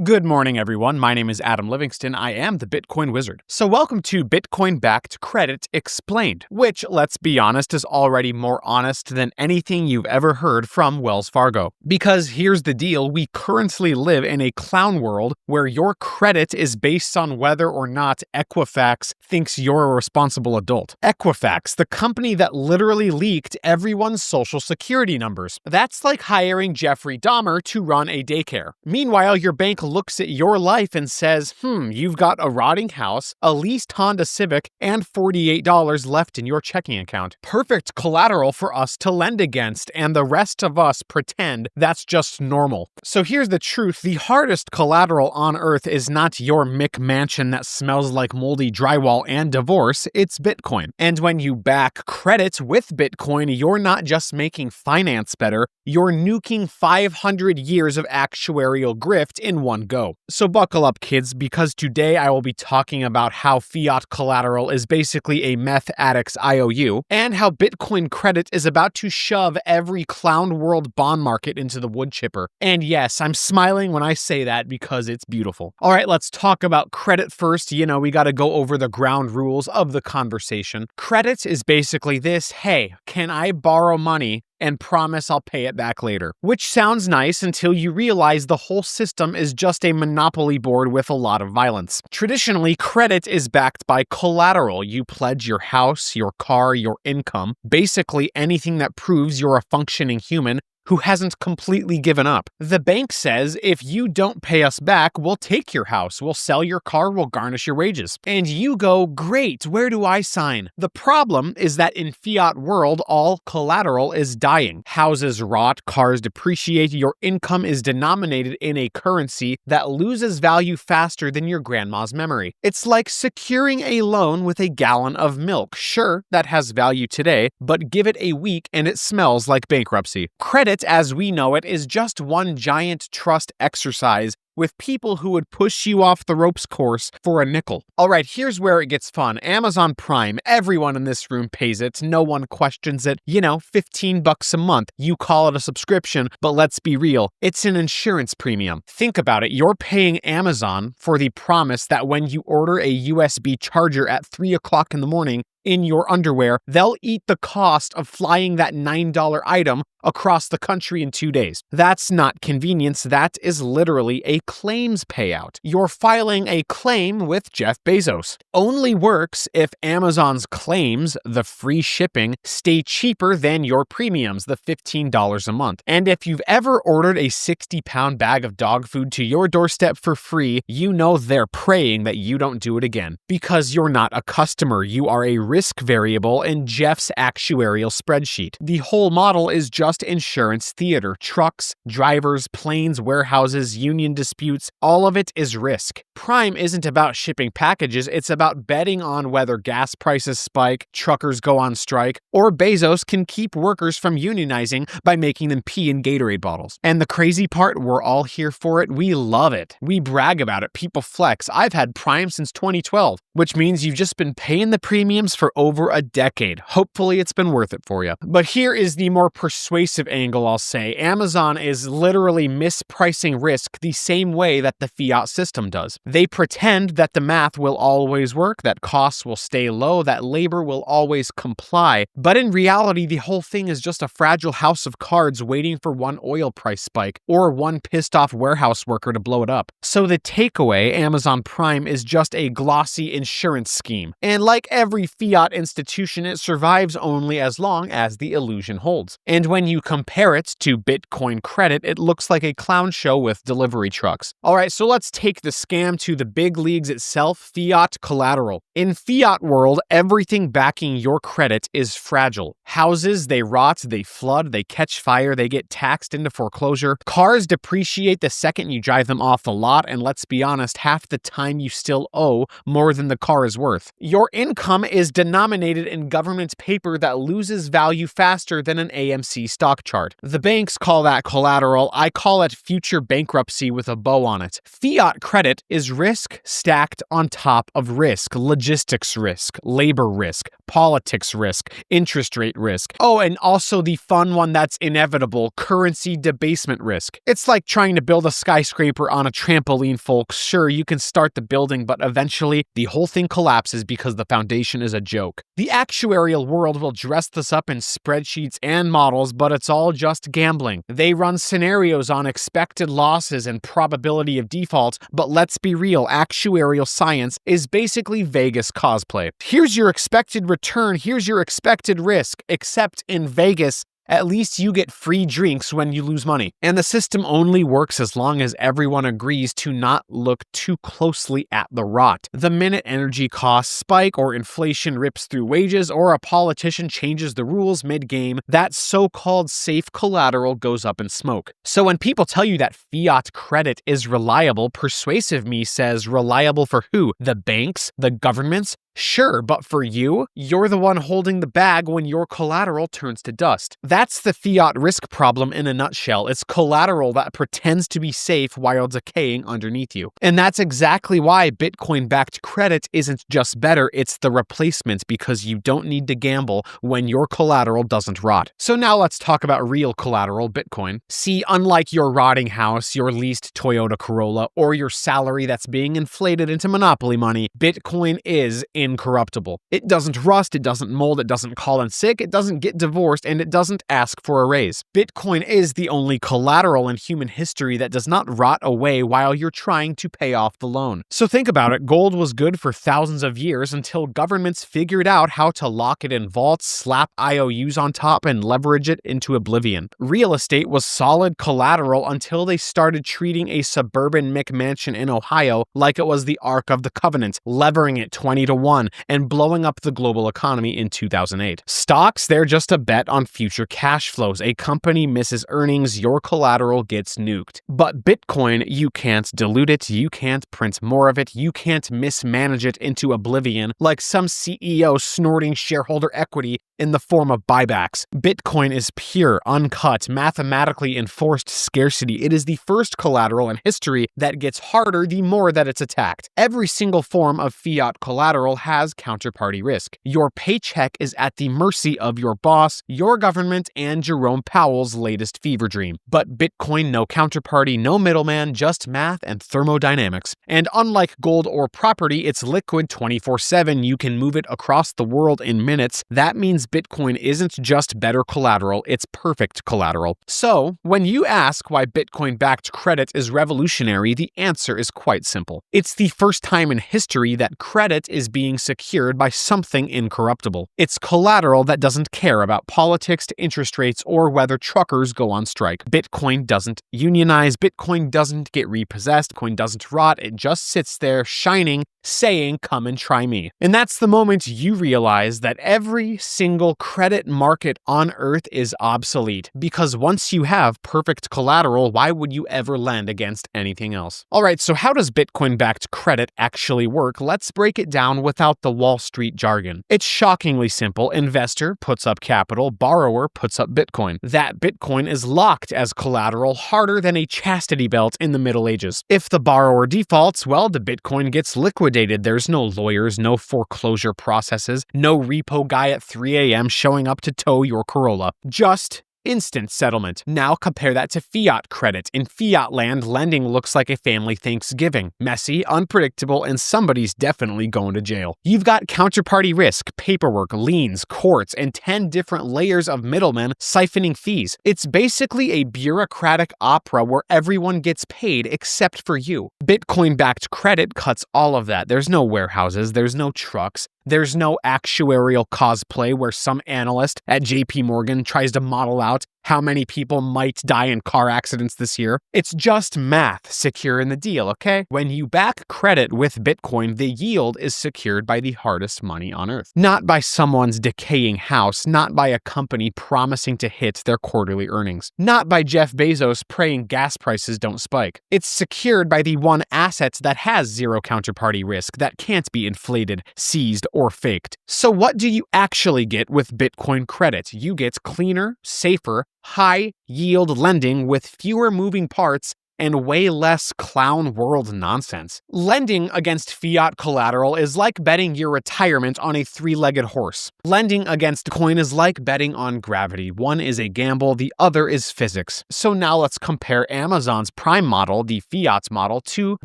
Good morning, everyone. My name is Adam Livingston. I am the Bitcoin Wizard. So welcome to Bitcoin-backed credit explained, which, let's be honest, is already more honest than anything you've ever heard from Wells Fargo. Because here's the deal, we currently live in a clown world where your credit is based on whether or not Equifax thinks you're a responsible adult. Equifax, the company that literally leaked everyone's social security numbers. That's like hiring Jeffrey Dahmer to run a daycare. Meanwhile, your bank looks at your life and says, you've got a rotting house, a leased Honda Civic, and $48 left in your checking account. Perfect collateral for us to lend against, and the rest of us pretend that's just normal. So here's the truth. The hardest collateral on earth is not your McMansion that smells like moldy drywall and divorce, it's Bitcoin. And when you back credit with Bitcoin, you're not just making finance better, you're nuking 500 years of actuarial grift in one go. So buckle up, kids, because today I will be talking about how fiat collateral is basically a meth addict's IOU, and how Bitcoin credit is about to shove every clown world bond market into the wood chipper. And yes, I'm smiling when I say that because it's beautiful. All right, let's talk about credit first. We got to go over the ground rules of the conversation. Credit is basically this: hey, can I borrow money and promise I'll pay it back later? Which sounds nice until you realize the whole system is just a monopoly board with a lot of violence. Traditionally, credit is backed by collateral. You pledge your house, your car, your income, basically anything that proves you're a functioning human who hasn't completely given up. The bank says, if you don't pay us back, we'll take your house, we'll sell your car, we'll garnish your wages. And you go, great, where do I sign? The problem is that in fiat world, all collateral is dying. Houses rot, cars depreciate, your income is denominated in a currency that loses value faster than your grandma's memory. It's like securing a loan with a gallon of milk. Sure, that has value today, but give it a week and it smells like bankruptcy. Credit, as we know it, is just one giant trust exercise with people who would push you off the ropes course for a nickel. All right, here's where it gets fun. Amazon Prime, everyone in this room pays it. No one questions it. $15 a month. You call it a subscription, but let's be real. It's an insurance premium. Think about it. You're paying Amazon for the promise that when you order a USB charger at 3 o'clock in the morning, in your underwear, they'll eat the cost of flying that $9 item across the country in 2 days. That's not convenience, that is literally a claims payout. You're filing a claim with Jeff Bezos. Only works if Amazon's claims, the free shipping, stay cheaper than your premiums, the $15 a month. And if you've ever ordered a 60-pound bag of dog food to your doorstep for free, you know they're praying that you don't do it again. Because you're not a customer, you are a risk variable in Jeff's actuarial spreadsheet. The whole model is just insurance theater. Trucks, drivers, planes, warehouses, union disputes, all of it is risk. Prime isn't about shipping packages, it's about betting on whether gas prices spike, truckers go on strike, or Bezos can keep workers from unionizing by making them pee in Gatorade bottles. And the crazy part, we're all here for it. We love it. We brag about it. People flex. I've had Prime since 2012, which means you've just been paying the premiums for over a decade. Hopefully it's been worth it for you. But here is the more persuasive angle, I'll say. Amazon is literally mispricing risk the same way that the fiat system does. They pretend that the math will always work, that costs will stay low, that labor will always comply. But in reality, the whole thing is just a fragile house of cards waiting for one oil price spike or one pissed off warehouse worker to blow it up. So the takeaway, Amazon Prime is just a glossy insurance scheme. And like every fiat institution, it survives only as long as the illusion holds. And when you compare it to Bitcoin credit, it looks like a clown show with delivery trucks. All right, so let's take the scam to the big leagues itself, fiat collateral. In fiat world, everything backing your credit is fragile. Houses, they rot, they flood, they catch fire, they get taxed into foreclosure. Cars depreciate the second you drive them off the lot, and let's be honest, half the time you still owe more than the the car is worth. Your income is denominated in government paper that loses value faster than an AMC stock chart. The banks call that collateral. I call it future bankruptcy with a bow on it. Fiat credit is risk stacked on top of risk. Logistics risk, labor risk, politics risk, interest rate risk. Oh, and also the fun one that's inevitable, currency debasement risk. It's like trying to build a skyscraper on a trampoline, folks. Sure, you can start the building, but eventually the whole thing collapses because the foundation is a joke. The actuarial world will dress this up in spreadsheets and models, but it's all just gambling. They run scenarios on expected losses and probability of default, but let's be real, actuarial science is basically Vegas cosplay. Here's your expected return, here's your expected risk, except in Vegas, at least you get free drinks when you lose money. And the system only works as long as everyone agrees to not look too closely at the rot. The minute energy costs spike or inflation rips through wages or a politician changes the rules mid-game, that so-called safe collateral goes up in smoke. So when people tell you that fiat credit is reliable, Persuasive Me says reliable for who? The banks? The governments? Sure, but for you, you're the one holding the bag when your collateral turns to dust. That's the fiat risk problem in a nutshell. It's collateral that pretends to be safe while decaying underneath you. And that's exactly why Bitcoin-backed credit isn't just better, it's the replacement, because you don't need to gamble when your collateral doesn't rot. So now let's talk about real collateral, Bitcoin. See, unlike your rotting house, your leased Toyota Corolla, or your salary that's being inflated into monopoly money, Bitcoin is incorruptible. It doesn't rust, it doesn't mold, it doesn't call in sick, it doesn't get divorced, and it doesn't ask for a raise. Bitcoin is the only collateral in human history that does not rot away while you're trying to pay off the loan. So think about it, gold was good for thousands of years until governments figured out how to lock it in vaults, slap IOUs on top, and leverage it into oblivion. Real estate was solid collateral until they started treating a suburban McMansion in Ohio like it was the Ark of the Covenant, levering it 20-1 and blowing up the global economy in 2008. Stocks, they're just a bet on future cash flows. A company misses earnings, your collateral gets nuked. But Bitcoin, you can't dilute it, you can't print more of it, you can't mismanage it into oblivion like some CEO snorting shareholder equity in the form of buybacks. Bitcoin is pure, uncut, mathematically enforced scarcity. It is the first collateral in history that gets harder the more that it's attacked. Every single form of fiat collateral has counterparty risk. Your paycheck is at the mercy of your boss, your government, and Jerome Powell's latest fever dream. But Bitcoin, no counterparty, no middleman, just math and thermodynamics. And unlike gold or property, it's liquid 24/7. You can move it across the world in minutes. That means Bitcoin isn't just better collateral, it's perfect collateral. So, when you ask why Bitcoin-backed credit is revolutionary, the answer is quite simple. It's the first time in history that credit is being secured by something incorruptible. It's collateral that doesn't care about politics to interest rates or whether truckers go on strike. Bitcoin doesn't unionize, Bitcoin doesn't get repossessed, Bitcoin doesn't rot, it just sits there shining, saying, come and try me. And that's the moment you realize that every single credit market on earth is obsolete, because once you have perfect collateral, why would you ever lend against anything else? All right, so how does Bitcoin-backed credit actually work? Let's break it down without the Wall Street jargon. It's shockingly simple. Investor puts up capital, borrower puts up Bitcoin. That Bitcoin is locked as collateral, harder than a chastity belt in the Middle Ages. If the borrower defaults, well, the Bitcoin gets liquidated. There's no lawyers, no foreclosure processes, no repo guy at 3 a.m. showing up to tow your Corolla. Just instant settlement. Now compare that to fiat credit. In fiat land, lending looks like a family Thanksgiving. Messy, unpredictable, and somebody's definitely going to jail. You've got counterparty risk, paperwork, liens, courts, and 10 different layers of middlemen siphoning fees. It's basically a bureaucratic opera where everyone gets paid except for you. Bitcoin-backed credit cuts all of that. There's no warehouses, there's no trucks, there's no actuarial cosplay where some analyst at JP Morgan tries to model out how many people might die in car accidents this year. It's just math securing the deal, okay? When you back credit with Bitcoin, the yield is secured by the hardest money on earth. Not by someone's decaying house, not by a company promising to hit their quarterly earnings, not by Jeff Bezos praying gas prices don't spike. It's secured by the one asset that has zero counterparty risk, that can't be inflated, seized, or faked. So what do you actually get with Bitcoin credit? You get cleaner, safer, high-yield lending with fewer moving parts and way less clown world nonsense. Lending against fiat collateral is like betting your retirement on a three-legged horse. Lending against coin is like betting on gravity. One is a gamble, the other is physics. So now let's compare Amazon's Prime model, the fiat model, to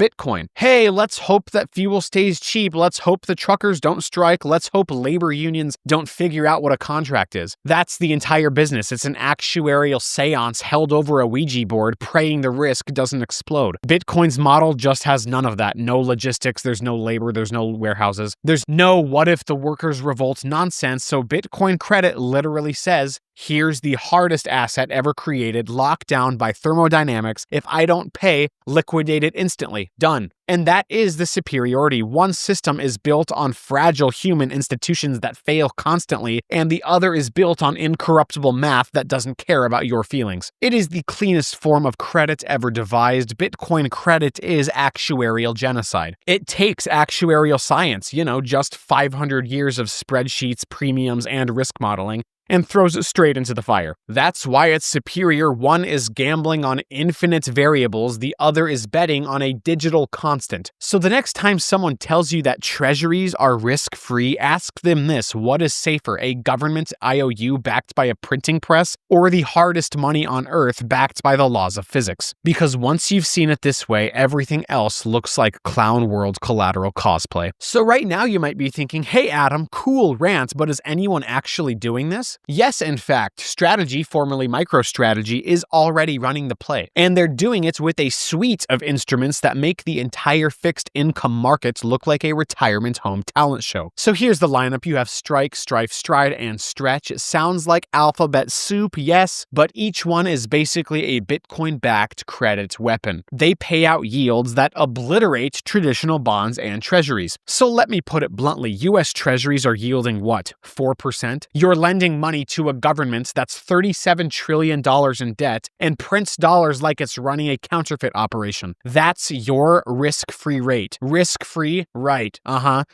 Bitcoin. Hey, let's hope that fuel stays cheap. Let's hope the truckers don't strike. Let's hope labor unions don't figure out what a contract is. That's the entire business. It's an actuarial seance held over a Ouija board, praying the risk doesn't explode. Bitcoin's model just has none of that. No logistics, there's no labor, there's no warehouses. There's no what if the workers revolt nonsense, so Bitcoin credit literally says, here's the hardest asset ever created, locked down by thermodynamics. If I don't pay, liquidate it instantly. Done. And that is the superiority. One system is built on fragile human institutions that fail constantly, and the other is built on incorruptible math that doesn't care about your feelings. It is the cleanest form of credit ever devised. Bitcoin credit is actuarial genocide. It takes actuarial science, just 500 years of spreadsheets, premiums, and risk modeling, and throws it straight into the fire. That's why it's superior. One is gambling on infinite variables, the other is betting on a digital constant. So the next time someone tells you that treasuries are risk-free, ask them this: what is safer, a government IOU backed by a printing press, or the hardest money on earth backed by the laws of physics? Because once you've seen it this way, everything else looks like clown world collateral cosplay. So right now you might be thinking, hey Adam, cool rant, but is anyone actually doing this? Yes, in fact, Strategy, formerly MicroStrategy, is already running the play, and they're doing it with a suite of instruments that make the entire fixed income market look like a retirement home talent show. So here's the lineup. You have Strike, Strife, Stride, and Stretch. It sounds like alphabet soup, yes, but each one is basically a Bitcoin-backed credit weapon. They pay out yields that obliterate traditional bonds and treasuries. So let me put it bluntly, US treasuries are yielding what, 4%? You're lending money to a government that's $37 trillion in debt and prints dollars like it's running a counterfeit operation. That's your risk-free rate. Risk-free? Right.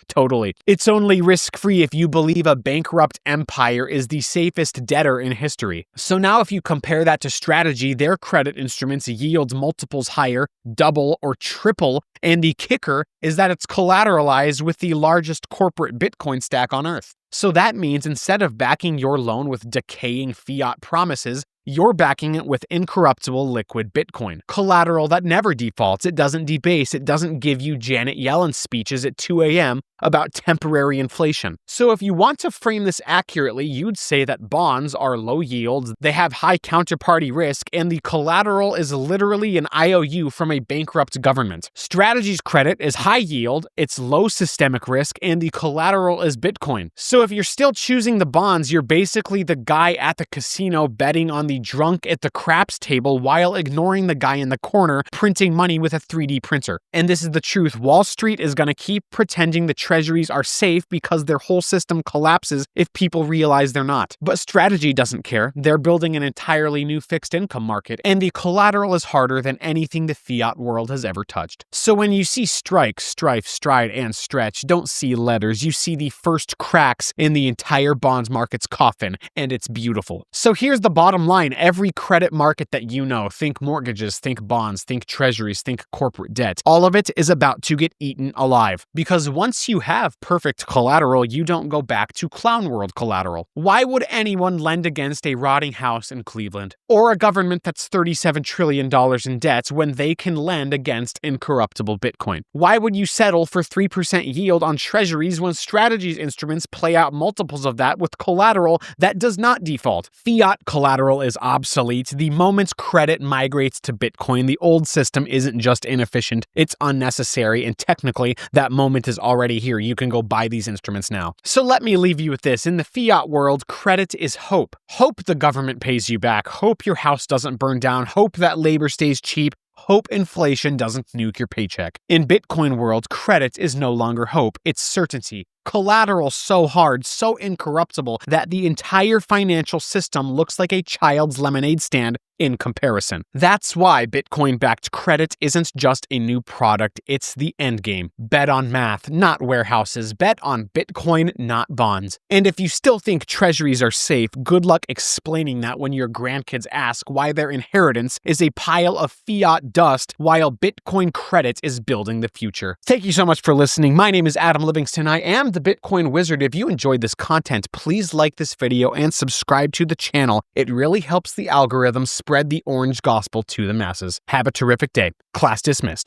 Totally. It's only risk-free if you believe a bankrupt empire is the safest debtor in history. So now if you compare that to Strategy, their credit instruments yield multiples higher, double or triple, and the kicker is that it's collateralized with the largest corporate Bitcoin stack on earth. So that means instead of backing your loan with decaying fiat promises, you're backing it with incorruptible liquid Bitcoin. Collateral that never defaults, it doesn't debase, it doesn't give you Janet Yellen speeches at 2 a.m. about temporary inflation. So if you want to frame this accurately, you'd say that bonds are low yields, they have high counterparty risk, and the collateral is literally an IOU from a bankrupt government. Strategy's credit is high yield, it's low systemic risk, and the collateral is Bitcoin. So if you're still choosing the bonds, you're basically the guy at the casino betting on the drunk at the craps table while ignoring the guy in the corner printing money with a 3D printer. And this is the truth. Wall Street is going to keep pretending the treasuries are safe because their whole system collapses if people realize they're not. But Strategy doesn't care. They're building an entirely new fixed income market, and the collateral is harder than anything the fiat world has ever touched. So when you see Strike, Strife, Stride, and Stretch, don't see letters. You see the first cracks in the entire bonds market's coffin, and it's beautiful. So here's the bottom line. Every credit market that you know, think mortgages, think bonds, think treasuries, think corporate debt, all of it is about to get eaten alive. Because once you have perfect collateral, you don't go back to clown world collateral. Why would anyone lend against a rotting house in Cleveland or a government that's $37 trillion in debt when they can lend against incorruptible Bitcoin? Why would you settle for 3% yield on treasuries when Strategy's instruments play out multiples of that with collateral that does not default? Fiat collateral is obsolete. The moment credit migrates to Bitcoin, the old system isn't just inefficient, it's unnecessary, and technically, that moment is already here. You can go buy these instruments now. So let me leave you with this. In the fiat world, credit is hope. Hope the government pays you back. Hope your house doesn't burn down. Hope that labor stays cheap. Hope inflation doesn't nuke your paycheck. In Bitcoin world, credit is no longer hope, it's certainty. Collateral so hard, so incorruptible, that the entire financial system looks like a child's lemonade stand in comparison. That's why Bitcoin-backed credit isn't just a new product, it's the endgame. Bet on math, not warehouses. Bet on Bitcoin, not bonds. And if you still think treasuries are safe, good luck explaining that when your grandkids ask why their inheritance is a pile of fiat dust while Bitcoin credit is building the future. Thank you so much for listening. My name is Adam Livingston. I am the Bitcoin Wizard. If you enjoyed this content, please like this video and subscribe to the channel. It really helps the algorithm spread the orange gospel to the masses. Have a terrific day. Class dismissed.